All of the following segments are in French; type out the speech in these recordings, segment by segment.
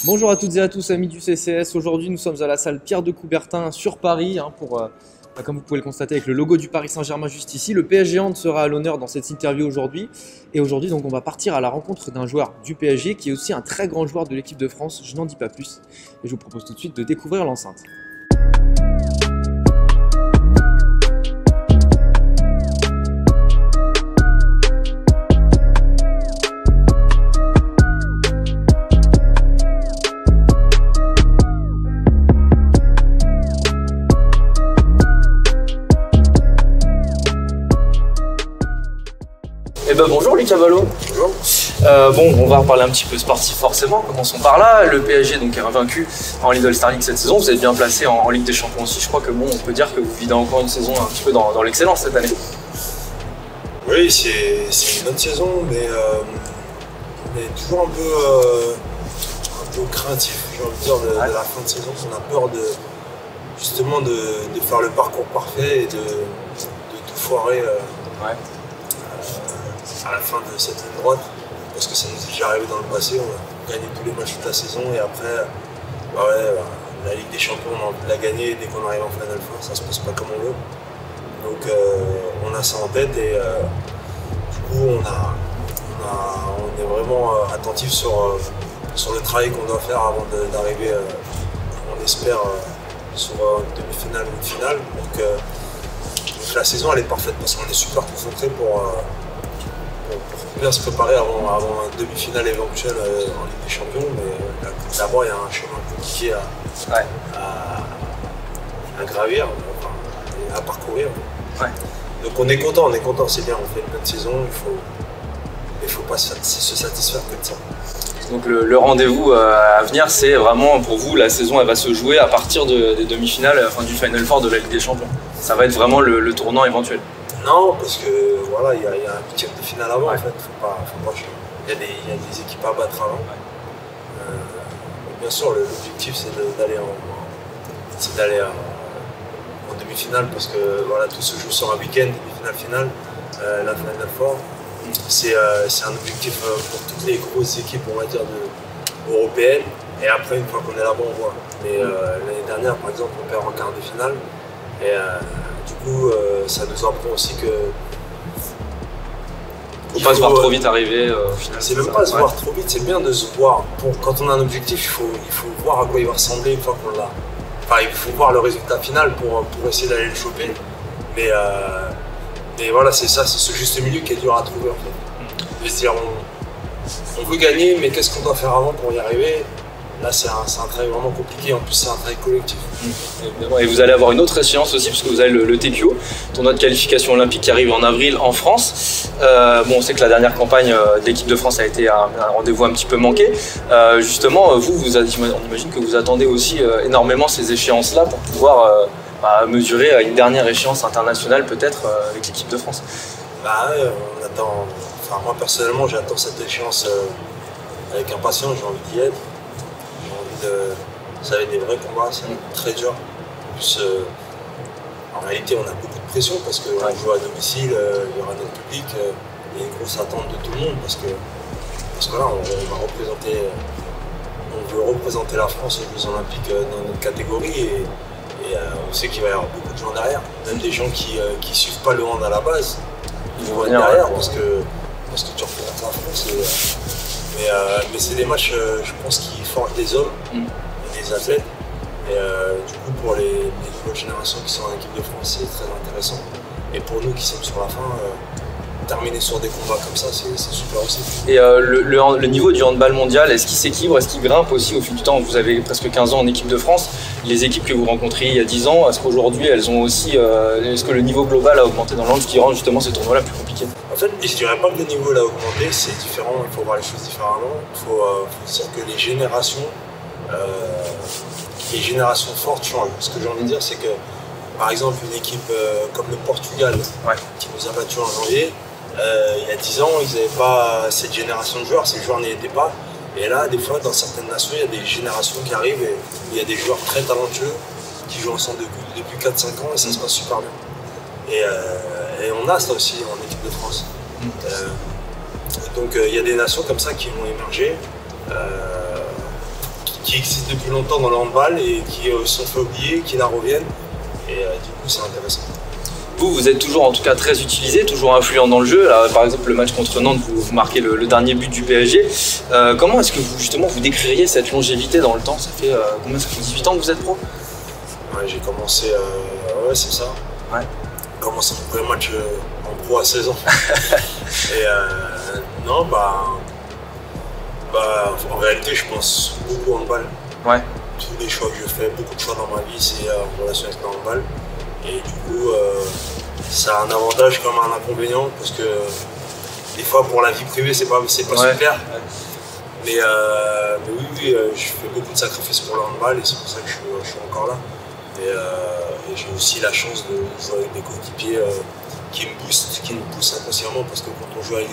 Bonjour à toutes et à tous, amis du CCS. Aujourd'hui, nous sommes à la salle Pierre de Coubertin sur Paris, comme vous pouvez le constater, avec le logo du Paris Saint-Germain juste ici. Le PSG Hand sera à l'honneur dans cette interview aujourd'hui. Et aujourd'hui, donc, on va partir à la rencontre d'un joueur du PSG qui est aussi un très grand joueur de l'équipe de France. Je n'en dis pas plus. Et je vous propose tout de suite de découvrir l'enceinte. Eh ben bonjour Lucas Ballot. Bonjour. On va reparler un petit peu sportif forcément, commençons par là. Le PSG donc est invaincu en Lidl Star League cette saison, vous êtes bien placé en Ligue des Champions aussi. Je crois que on peut dire que vous videz encore une saison un petit peu dans l'excellence cette année. Oui, c'est une bonne saison, mais on est toujours un peu craintif, j'ai envie de dire, de la fin de saison. On a peur justement de faire le parcours parfait et de tout foirer. À la fin de cette ligne droite, parce que ça nous est déjà arrivé dans le passé, on a gagné tous les matchs toute la saison et après, la Ligue des Champions, on a envie de la gagner dès qu'on arrive en Final Four, ça se passe pas comme on veut. Donc on a ça en tête et du coup on est vraiment attentif sur le travail qu'on doit faire avant d'arriver, on espère, sur une demi-finale ou une finale. Donc la saison elle est parfaite parce qu'on est super concentré pour bien se préparer avant un demi-finale éventuelle en Ligue des Champions, mais d'abord il y a un chemin compliqué à gravir, à parcourir. Ouais. Donc on est content, c'est bien, on fait une bonne saison, il faut pas se satisfaire que de ça. Donc le rendez-vous à venir, c'est vraiment pour vous, la saison elle va se jouer à partir des demi-finales, du Final Four de la Ligue des Champions. Ça va être vraiment le tournant éventuel. Non, parce que voilà, il y a un huitième de finale avant en fait, faut pas il y a des équipes à battre avant. Bien sûr, l'objectif c'est d'aller en demi-finale parce que voilà, tout se joue sur un week-end, demi-finale, la Final Four. C'est un objectif pour toutes les grosses équipes, on va dire, européennes. Et après, une fois qu'on est là-bas, on voit. Mais l'année dernière, par exemple, on perd en quart de finale. Et du coup, ça nous apprend aussi que. Faut pas se voir trop vite arriver au final. C'est même pas se voir trop vite, c'est bien de se voir. Quand on a un objectif, il faut voir à quoi il va ressembler une fois qu'on l'a. Enfin, il faut voir le résultat final pour essayer d'aller le choper. Mais voilà, c'est ça, c'est ce juste milieu qui est dur à trouver en fait. De se dire, on veut gagner, mais qu'est-ce qu'on doit faire avant pour y arriver? Là, c'est un travail vraiment compliqué, en plus c'est un travail collectif. Et vous allez avoir une autre échéance aussi, puisque vous avez le TQO, tournoi de qualification olympique qui arrive en avril en France. On sait que la dernière campagne de l'équipe de France a été un rendez-vous un petit peu manqué. Justement, on imagine que vous attendez aussi énormément ces échéances-là pour pouvoir mesurer une dernière échéance internationale peut-être avec l'équipe de France. On attend, moi personnellement j'attends cette échéance avec impatience, j'ai envie d'y être. Ça va être des vrais combats, ça va être très dur. En plus, en réalité, on a beaucoup de pression parce qu'on joue à domicile, il y aura notre public, il y a une grosse attente de tout le monde parce que là, on veut représenter la France aux Jeux Olympiques dans notre catégorie et on sait qu'il va y avoir beaucoup de gens derrière, même des gens qui ne suivent pas le hand à la base, ils vont être derrière parce que tu représentes la France. Mais c'est des matchs, je pense, qui forgent des hommes et des athlètes. Et du coup, pour les nouvelles générations qui sont en équipe de France, c'est très intéressant. Et pour nous qui sommes sur la fin, terminer sur des combats comme ça, c'est super aussi. Et le niveau du handball mondial, est-ce qu'il s'équilibre, est-ce qu'il grimpe aussi au fil du temps? Vous avez presque 15 ans en équipe de France. Les équipes que vous rencontriez il y a 10 ans, est-ce qu'aujourd'hui elles ont aussi. Est-ce que le niveau global a augmenté dans le hand, ce qui rend justement ces tournois-là plus compliqués? En fait, je dirais pas que le niveau a augmenté, c'est différent, il faut voir les choses différemment. Il faut dire que les générations fortes changent. Ce que j'ai envie de dire, c'est que par exemple une équipe comme le Portugal, qui nous a battus en janvier, il y a 10 ans, ils n'avaient pas cette génération de joueurs, ces joueurs n'y étaient pas. Et là, des fois, dans certaines nations, il y a des générations qui arrivent et il y a des joueurs très talentueux qui jouent ensemble depuis 4-5 ans et ça se passe super bien. Et on a ça aussi en équipe de France. Donc il y a des nations comme ça qui vont émerger. qui existent depuis longtemps dans le handball et qui sont fait oublier, qui la reviennent. Et du coup, c'est intéressant. Vous êtes toujours en tout cas très utilisé, toujours influent dans le jeu. Là, par exemple, le match contre Nantes, vous marquez le dernier but du PSG. Comment est-ce que vous, justement, vous décririez cette longévité dans le temps? Ça fait combien? Ça fait 18 ans que vous êtes pro? Ouais, j'ai commencé, ouais, c'est ça. Ouais. J'ai commencé mon premier match en pro à 16 ans. Et non, en réalité, je pense beaucoup au handball. Ouais. Tous les choix que je fais, beaucoup de choix dans ma vie, c'est en relation avec le handball. Et du coup, ça a un avantage comme un inconvénient, parce que des fois, pour la vie privée, c'est pas ouais. super. Ouais. Mais oui, je fais beaucoup de sacrifices pour le handball et c'est pour ça que je suis encore là. Et j'ai aussi la chance de jouer avec des coéquipiers qui me boostent, qui nous poussent inconsciemment, parce que quand on joue avec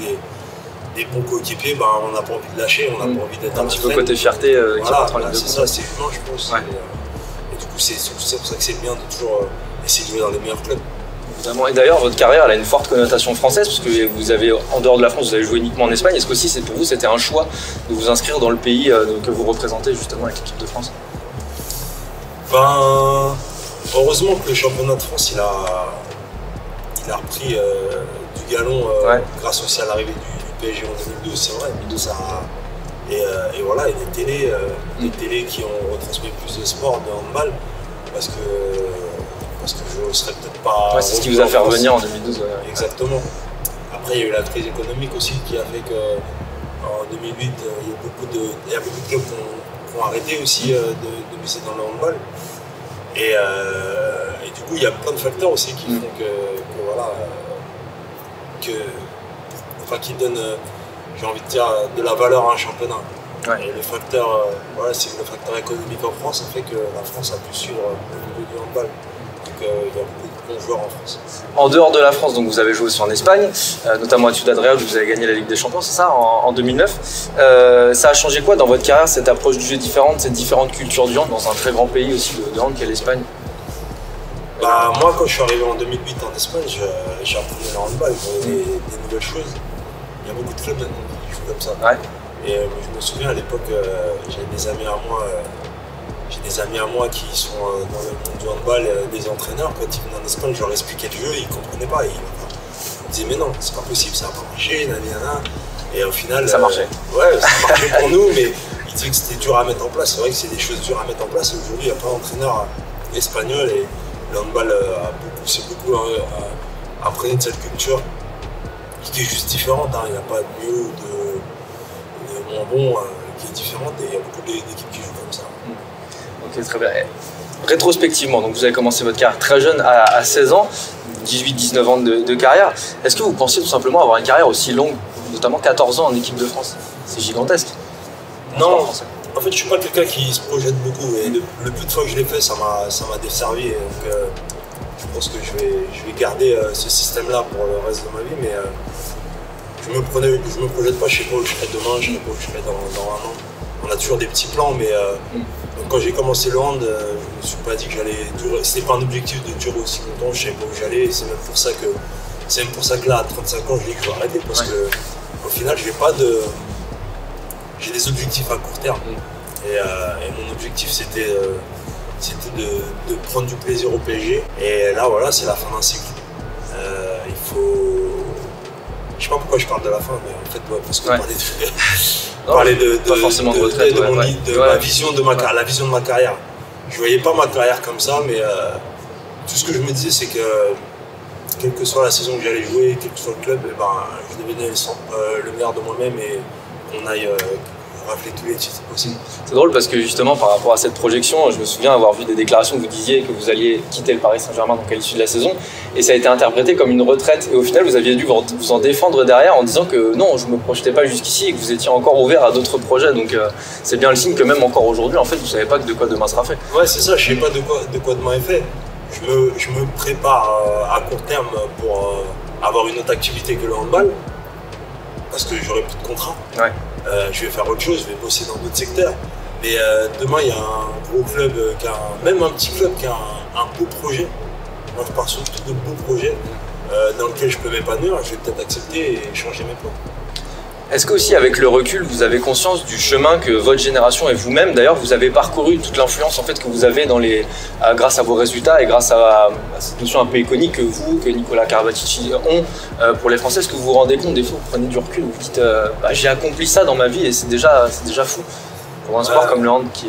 des bons coéquipiers, on n'a pas envie de lâcher, on n'a pas envie d'être un petit peu côté fierté qui rentre en ligne de compte. C'est ça, c'est humain, je pense. Ouais. Et du coup, c'est pour ça que c'est bien de toujours essayer de jouer dans les meilleurs clubs. Évidemment. Et d'ailleurs, votre carrière elle a une forte connotation française, parce que vous avez, en dehors de la France, vous avez joué uniquement en Espagne. Est-ce que aussi, pour vous, c'était un choix de vous inscrire dans le pays que vous représentez justement avec l'équipe de France? Heureusement que le championnat de France, il a repris du galon grâce aussi à l'arrivée du PSG en 2012, c'est vrai. 2012, ça et voilà, et des télés qui ont retransmis plus de sport, de handball, parce que je ne serais peut-être pas... Ouais, c'est ce qui vous a fait revenir en 2012. Exactement. Après, il y a eu la crise économique aussi qui a fait qu'en 2008, il y a beaucoup de clubs qui ont arrêté aussi de miser dans le handball. Et du coup, il y a plein de facteurs aussi qui font qui donnent, j'ai envie de dire, de la valeur à un championnat. Ouais. Et le facteur, c'est le facteur économique en France, ça fait que la France a pu suivre le niveau du handball. Donc il y a beaucoup de bons joueurs en France. En dehors de la France, donc vous avez joué aussi en Espagne, notamment à Ciudad Real, où vous avez gagné la Ligue des Champions, c'est ça, en 2009. Ça a changé quoi dans votre carrière, cette approche du jeu différente, cette différente culture du hand, dans un très grand pays aussi de hand qu'est l'Espagne? Moi, quand je suis arrivé en 2008 en Espagne, j'ai appris le handball, des nouvelles choses. Il y a beaucoup de clubs maintenant qui jouent comme ça. Ouais. Et je me souviens à l'époque, j'avais des amis à moi qui sont dans le monde du handball, des entraîneurs. Quand ils venaient en Espagne, je leur expliquais le jeu, ils ne comprenaient pas. Ils disaient mais non, c'est pas possible, ça va pas marcher, nanana. Et au final, ça marchait. Ouais, ça marchait pour nous, mais ils disaient que c'était dur à mettre en place. C'est vrai que c'est des choses dures à mettre en place. Aujourd'hui, il n'y a pas d'entraîneur espagnol et le handball s'est beaucoup imprégné de cette culture qui est juste différente. Il n'y a pas de mieux ou de moins bon qui est différente et il y a beaucoup d'équipes qui jouent comme ça. Ok, très bien. Rétrospectivement, donc vous avez commencé votre carrière très jeune, à 16 ans, 18-19 ans de carrière. Est-ce que vous pensiez tout simplement avoir une carrière aussi longue, notamment 14 ans en équipe de France? C'est gigantesque. Non, en fait je suis pas quelqu'un qui se projette beaucoup et le peu de fois que je l'ai fait, ça m'a desservi. Et donc je pense que je vais garder ce système-là pour le reste de ma vie, mais je me projette pas, je sais pas où je serai demain, je sais pas où je serai dans un an. On a toujours des petits plans, mais donc quand j'ai commencé le hand, je me suis pas dit que j'allais durer. C'était pas un objectif de durer aussi longtemps, je savais pas où j'allais. C'est même pour ça que là, à 35 ans, je dis que je vais arrêter parce que au final, j'ai des objectifs à court terme. Et mon objectif, c'était de prendre du plaisir au PSG. Et là, voilà, c'est la fin d'un cycle. Il faut. Je sais pas pourquoi je parle de la fin, mais en fait, parce que parler pas forcément de retraite, la vision de ma carrière. Je voyais pas ma carrière comme ça, mais tout ce que je me disais, c'est que quelle que soit la saison que j'allais jouer, quel que soit le club, je devenais le meilleur de moi-même et qu'on aille rafler tous les titres possibles. C'est drôle parce que justement par rapport à cette projection, je me souviens avoir vu des déclarations où vous disiez que vous alliez quitter le Paris Saint-Germain donc à l'issue de la saison et ça a été interprété comme une retraite et au final vous aviez dû vous en défendre derrière en disant que non, je ne me projetais pas jusqu'ici et que vous étiez encore ouvert à d'autres projets, donc c'est bien le signe que même encore aujourd'hui en fait vous ne savez pas de quoi demain sera fait. Ouais, c'est ça, je ne sais pas de quoi demain est fait. Je me prépare à court terme pour avoir une autre activité que le handball parce que j'aurai plus de contrat. Ouais. Je vais faire autre chose, je vais bosser dans d'autres secteurs. Mais demain, il y a un gros club, même un petit club qui a un beau projet. Moi, je pars surtout de beaux projets dans lesquels je peux m'épanouir. Je vais peut-être accepter et changer mes plans. Est-ce que aussi avec le recul, vous avez conscience du chemin que votre génération et vous-même, d'ailleurs, vous avez parcouru, toute l'influence en fait que vous avez grâce à vos résultats et grâce à cette notion un peu iconique que Nicolas Karabatic ont pour les Français? Est-ce que vous vous rendez compte, des fois, vous prenez du recul, vous dites j'ai accompli ça dans ma vie et c'est déjà fou pour un sport comme le hand qui.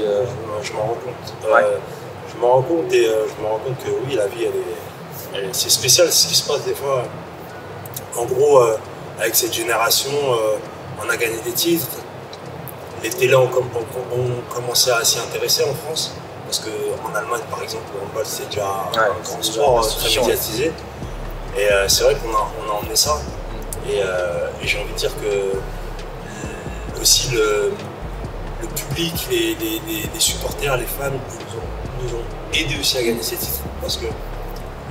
Je m'en rends compte. Je m'en rends compte et je me rends compte que oui, la vie, c'est spécial ce qui se passe des fois. En gros, avec cette génération, on a gagné des titres. Les télés ont commencé à s'y intéresser en France. Parce qu'en Allemagne, par exemple, le handball, c'est déjà un grand sport très médiatisé. Et c'est vrai qu'on a emmené ça. Et j'ai envie de dire que aussi le public, les supporters, les fans nous ont aidés aussi à gagner ces titres. Parce que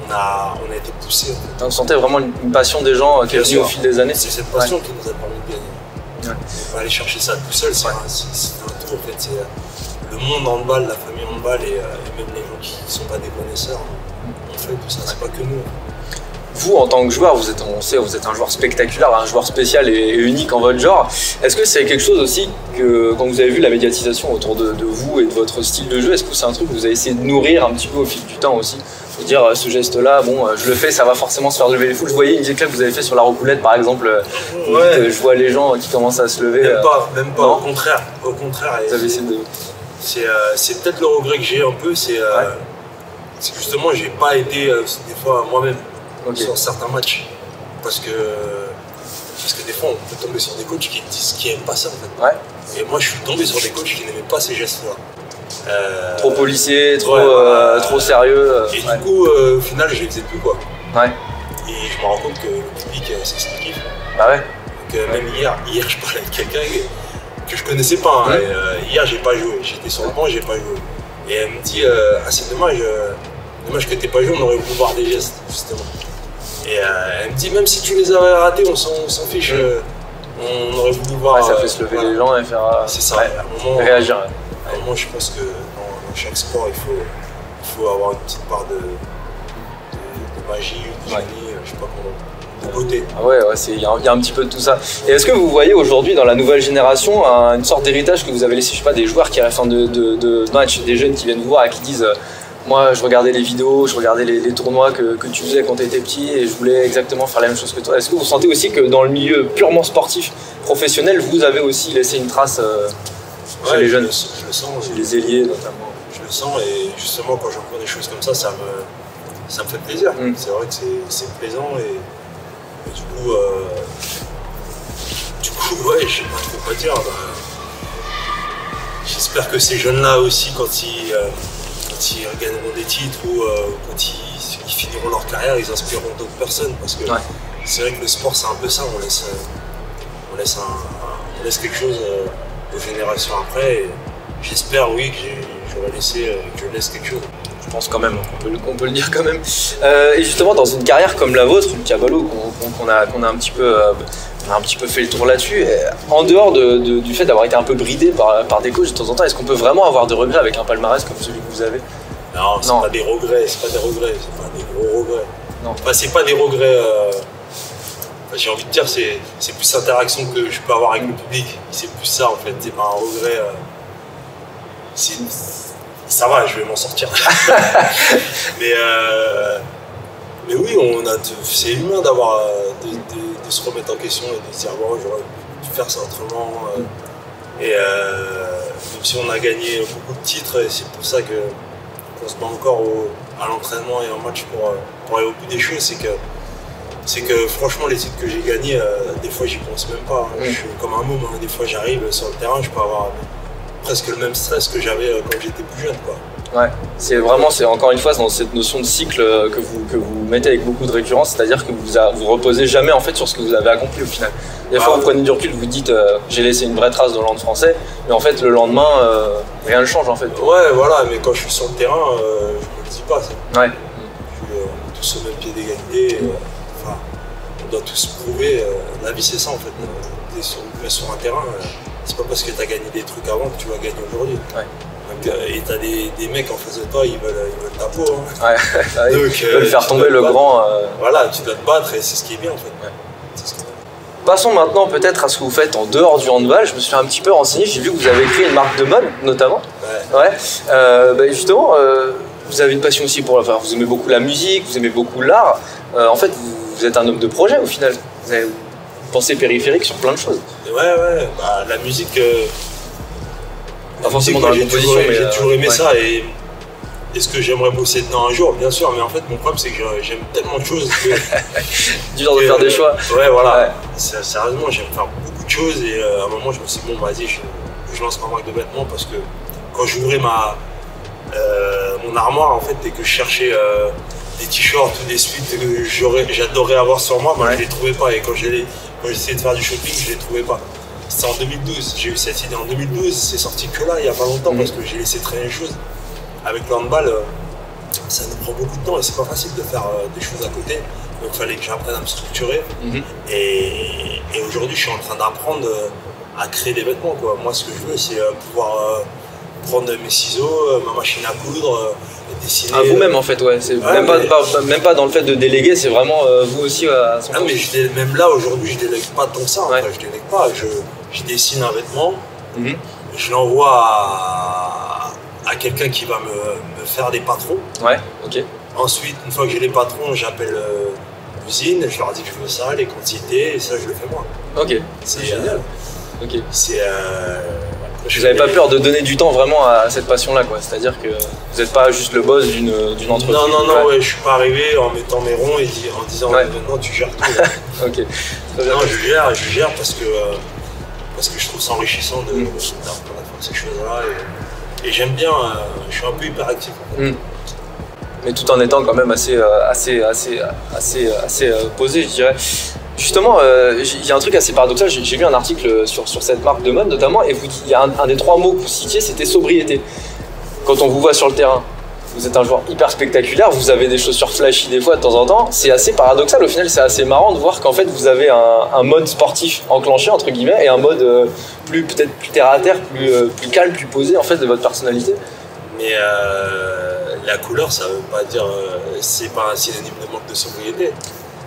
on a été poussés. En fait. On sentait vraiment une passion des gens qui est venue au fil des années. C'est cette passion qui nous a permis de gagner. On va aller chercher ça tout seul, c'est un tout en fait. C'est le monde handball, la famille handball et même les gens qui ne sont pas des connaisseurs. On fait tout ça, c'est pas que nous. Vous, en tant que joueur, vous êtes un joueur spectaculaire, un joueur spécial et unique en votre genre. Est-ce que c'est quelque chose aussi que, quand vous avez vu la médiatisation autour de vous et de votre style de jeu, est-ce que c'est un truc que vous avez essayé de nourrir un petit peu au fil du temps aussi? De dire ce geste-là, bon, je le fais, ça va forcément se faire lever les foules. Je voyais une vidéo que vous avez fait sur la rocoulette, par exemple. Je vois les gens qui commencent à se lever. Même pas. Au contraire. Vous avez essayé de... C'est peut-être le regret que j'ai un peu, c'est que justement, j'ai pas aidé des fois moi-même. Sur certains matchs parce que des fois on peut tomber sur des coachs qui n'aiment pas ça en fait. Et moi je suis tombé sur des coachs qui n'aimaient pas ces gestes là. Trop policiers, trop sérieux. Et du coup au final je les faisais plus quoi. Et je me rends compte que le public c'est ce qu'il kiffe. Donc même hier je parlais avec quelqu'un que je connaissais pas hier j'ai pas joué, j'étais sur le banc, j'ai pas joué. Et elle me dit c'est dommage que t'aies pas joué, on aurait voulu voir des gestes justement. Et elle me dit, même si tu les avais ratés, on s'en fiche. On aurait voulu voir. Ça fait se lever les gens et faire. C'est ça. Réagir. À un moment, je pense que dans chaque sport, il faut avoir une petite part de magie, de génie, je sais pas comment. De beauté. Il y a un petit peu de tout ça. Et est-ce que vous voyez aujourd'hui dans la nouvelle génération une sorte d'héritage que vous avez laissé, je sais pas, des joueurs qui à la fin de match, des jeunes qui viennent vous voir et qui disent moi, je regardais les vidéos, je regardais les tournois que tu faisais quand tu étais petit et je voulais exactement faire la même chose que toi. Est-ce que vous sentez aussi que dans le milieu purement sportif, professionnel, vous avez aussi laissé une trace chez les jeunes? Je le sens. Chez les ailiers notamment. Je le sens et justement quand j'entends des choses comme ça me fait plaisir. C'est vrai que c'est plaisant et du coup, je sais pas trop quoi dire. J'espère que ces jeunes-là aussi, quand ils gagneront des titres ou quand ils finiront leur carrière, ils inspireront d'autres personnes parce que c'est vrai que le sport c'est un peu ça, on laisse quelque chose aux générations après et j'espère que je laisse quelque chose. Je pense quand même, on peut le dire quand même. Et justement dans une carrière comme la vôtre, Diabalo, qu'on a un petit peu fait le tour là-dessus, en dehors du fait d'avoir été un peu bridé par des coachs de temps en temps, est-ce qu'on peut vraiment avoir de regrets avec un palmarès comme celui que vous avez? Non, c'est pas des regrets, c'est pas des gros regrets. Non. Enfin, c'est pas des regrets, j'ai envie de dire, c'est plus l'interaction que je peux avoir avec le public, c'est plus ça en fait, c'est pas un regret, ça va, je vais m'en sortir. Mais oui, c'est humain d'avoir de se remettre en question et de se dire bon, j'aurais pu faire ça autrement. Et même si on a gagné beaucoup de titres, c'est pour ça qu'on se bat encore à l'entraînement et en match pour aller au bout des choses, c'est que franchement les titres que j'ai gagnés, des fois j'y pense même pas. Je suis comme un môme, des fois j'arrive sur le terrain, je peux avoir presque le même stress que j'avais quand j'étais plus jeune, quoi. C'est encore une fois dans cette notion de cycle que vous mettez avec beaucoup de récurrence, c'est-à-dire que vous reposez jamais en fait sur ce que vous avez accompli au final. Des fois vous prenez du recul, vous dites j'ai laissé une vraie trace dans le hand français, mais en fait le lendemain rien ne change en fait. Voilà, mais quand je suis sur le terrain, je me le dis pas ça. On est tous au même pied d'égalité, on doit tous prouver, la vie c'est ça en fait. T'es sur un terrain, c'est pas parce que tu as gagné des trucs avant que tu vas gagner aujourd'hui. Et t'as des mecs en face de toi, ils veulent ta peau. Donc, ils veulent faire tomber le grand. Voilà, tu dois te battre et c'est ce qui est bien en fait. Passons maintenant peut-être à ce que vous faites en dehors du handball. Je me suis un petit peu renseigné, j'ai vu que vous avez créé une marque de mode notamment. Ouais. Justement, vous avez une passion aussi pour... Enfin, vous aimez beaucoup la musique, vous aimez beaucoup l'art. En fait, vous êtes un homme de projet au final. Vous avez pensé périphérique sur plein de choses. Ouais. Bah, la musique... Pas forcément dans la composition, mais... J'ai toujours aimé ça et... Est-ce que j'aimerais bosser dedans un jour? Bien sûr, mais en fait, mon problème, c'est que j'aime tellement de choses que... Dur de faire des choix. Ouais, voilà. Ouais. Sérieusement, j'aime faire beaucoup de choses et à un moment, je me suis dit, bon, vas-y, je lance ma marque de vêtements parce que quand j'ouvrais mon armoire, en fait, et que je cherchais des t-shirts ou des suites que j'adorais avoir sur moi, je les trouvais pas. Et quand j'essayais de faire du shopping, je les trouvais pas. C'était en 2012. J'ai eu cette idée en 2012. C'est sorti que là, il y a pas longtemps, parce que j'ai laissé traîner les choses. Avec le handball, ça nous prend beaucoup de temps et c'est pas facile de faire des choses à côté. Donc il fallait que j'apprenne à me structurer. Et aujourd'hui, je suis en train d'apprendre à créer des vêtements, quoi. Moi, ce que je veux, c'est pouvoir prendre mes ciseaux, ma machine à coudre, dessiner. Ah, vous-même en fait, ouais. C'est même pas dans le fait de déléguer, c'est vraiment vous aussi à 100%. Ah, mais même là, aujourd'hui, je délègue pas tant que ça. Enfin, je délègue pas. Je dessine un vêtement, je l'envoie à quelqu'un qui va me faire des patrons. Ouais, ok. Ensuite, une fois que j'ai les patrons, j'appelle l'usine, je leur dis que je veux ça, les quantités, et ça, je le fais moi. Ok, c'est génial. Ok. Vous n'avez pas peur de donner du temps vraiment à cette passion-là, quoi. C'est-à-dire que vous n'êtes pas juste le boss d'une entreprise. Non, ouais, je suis pas arrivé en mettant mes ronds et en disant maintenant tu gères tout. Ok. Non, je gère parce que je trouve ça enrichissant d'apprendre à faire ces choses-là. Et j'aime bien, je suis un peu hyperactif. Mais tout en étant quand même assez posé, je dirais. Justement, il y a un truc assez paradoxal, j'ai lu un article sur cette marque de mode notamment, et il y a un des 3 mots que vous citiez, c'était sobriété. Quand on vous voit sur le terrain, vous êtes un joueur hyper spectaculaire, vous avez des chaussures flashy des fois de temps en temps, c'est assez paradoxal, au final c'est assez marrant de voir qu'en fait vous avez un mode sportif enclenché entre guillemets et un mode peut-être plus terre à terre, plus calme, plus posé en fait de votre personnalité. Mais la couleur, ça veut pas dire, c'est pas un synonyme de manque de sobriété.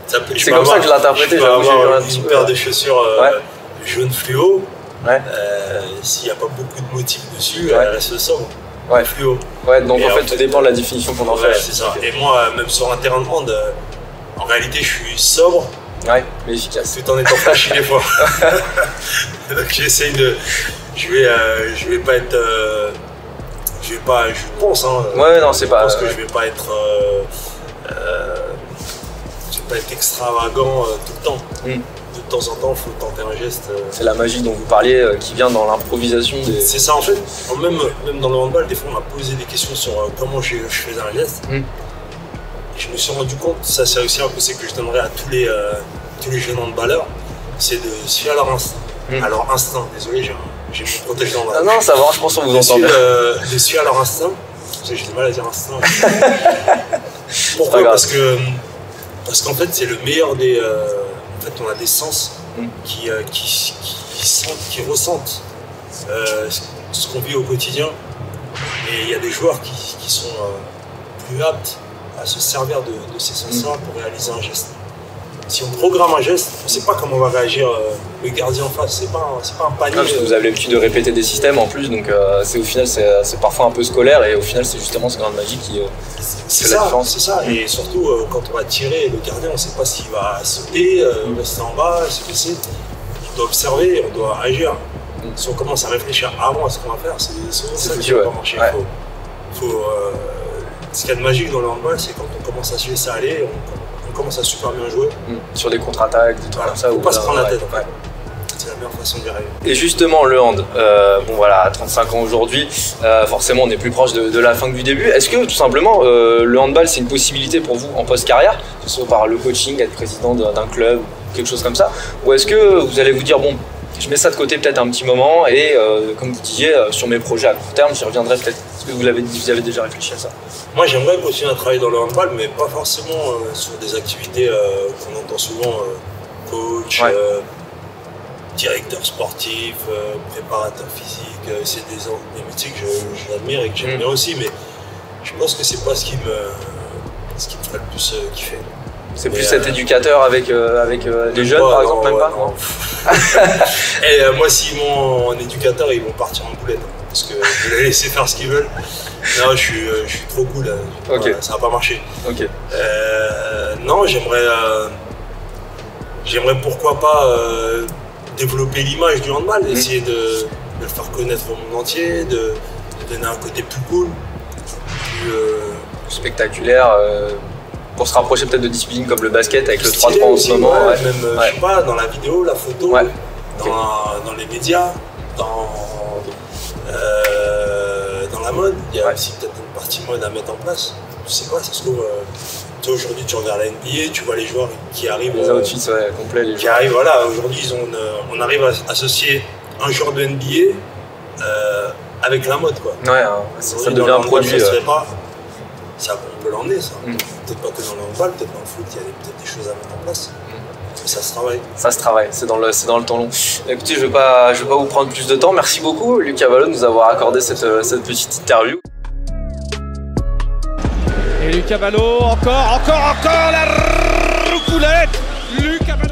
C'est comme ça que je l'ai interprété. Je peux avoir une paire de chaussures jaune fluo, s'il n'y a pas beaucoup de motifs dessus, elle reste sobre. Fluo. Ouais, donc en fait, tout dépend de la définition qu'on en fait. C'est ça. Et moi, même sur un terrain de hand, en réalité, je suis sobre. Ouais, mais efficace. Tout en étant flashy des fois. Donc j'essaye de. Je vais pas être. Je pense, hein. Ouais, non, c'est pas. Je pense que je vais pas être. Extravagant tout le temps. De temps en temps, il faut tenter un geste. C'est la magie dont vous parliez qui vient dans l'improvisation. C'est ça en fait. Même dans le handball, des fois on m'a posé des questions sur comment je faisais un geste. Et je me suis rendu compte, ça c'est aussi un conseil que je donnerais à tous les jeunes handballeurs, c'est de suivre leur instinct. Alors instinct, désolé, j'ai me protégé dans la... Ah non, ça va, je pense qu'on vous entend bien. De suivre leur instinct. J'ai du mal à dire instinct. Pourquoi? Parce qu'en fait, c'est le meilleur des... en fait, on a des sens qui sentent, qui ressentent ce qu'on vit au quotidien. Et il y a des joueurs qui sont plus aptes à se servir de ces sens-là pour réaliser un geste. Si on programme un geste, on ne sait pas comment va réagir le gardien en face. C'est pas un panier. Parce que vous avez l'habitude de répéter des systèmes en plus, donc au final c'est parfois un peu scolaire et au final c'est justement ce grain de magie qui fait la différence. C'est ça, et surtout quand on va tirer le gardien, on ne sait pas s'il va sauter, rester en bas, se baisser. On doit observer, on doit agir. Si on commence à réfléchir avant à ce qu'on va faire, c'est ça qui va pas marcher. Ce qu'il y a de magique dans le handball, c'est quand on commence à se laisser aller, on commence à super bien jouer. Sur des contre-attaques, des trucs comme ça. Faut pas se prendre la tête en fait. C'est la meilleure façon d'y arriver. Et justement, le hand, bon voilà, à 35 ans aujourd'hui, forcément on est plus proche de la fin que du début. Est-ce que tout simplement, le handball c'est une possibilité pour vous en post-carrière, que ce soit par le coaching, être président d'un club, quelque chose comme ça, ou est-ce que vous allez vous dire, bon, je mets ça de côté peut-être un petit moment et comme vous disiez, sur mes projets à court terme, j'y reviendrai peut-être. Est-ce que vous avez déjà réfléchi à ça? Moi j'aimerais continuer à travailler dans le handball, mais pas forcément sur des activités qu'on entend souvent, coach, directeur sportif, préparateur physique, c'est des métiers que j'admire et que j'aime bien aussi, mais je pense que c'est pas ce qui me ferait le plus kiffer. C'est plus cet éducateur avec les jeunes, par exemple, même pas non. Et moi, s'ils m'ont en éducateur, ils vont partir en boulette. Parce que je vais les laisser faire ce qu'ils veulent. Non, je suis trop cool. Okay. Voilà, ça va pas marcher. Okay. Non, j'aimerais pourquoi pas développer l'image du handball, essayer de le faire connaître au monde entier, de donner un côté plus cool, plus spectaculaire. Pour se rapprocher peut-être de disciplines comme le basket avec le 3-3 en ce moment. Ouais, même, je sais pas, dans la vidéo, la photo, dans les médias, dans la mode. Il y a aussi peut-être une partie mode à mettre en place. Tu sais quoi, ça se trouve, aujourd'hui tu regardes la NBA, tu vois les joueurs qui arrivent. Les outfits complets, les joueurs. Arrivent, voilà, aujourd'hui on arrive à associer un joueur de NBA avec la mode, quoi. Ouais, ça devient un produit. Ça, on peut l'emmener, ça. Peut-être pas que dans le handball, peut-être dans le foot, il y a peut-être des choses à mettre en place. Mais ça se travaille. Ça se travaille, c'est dans le temps long. Écoutez, je vais pas vous prendre plus de temps. Merci beaucoup, Lucas Valot, de nous avoir accordé cette petite interview. Et Lucas Valot, encore la roucoulette. Lucas Valot.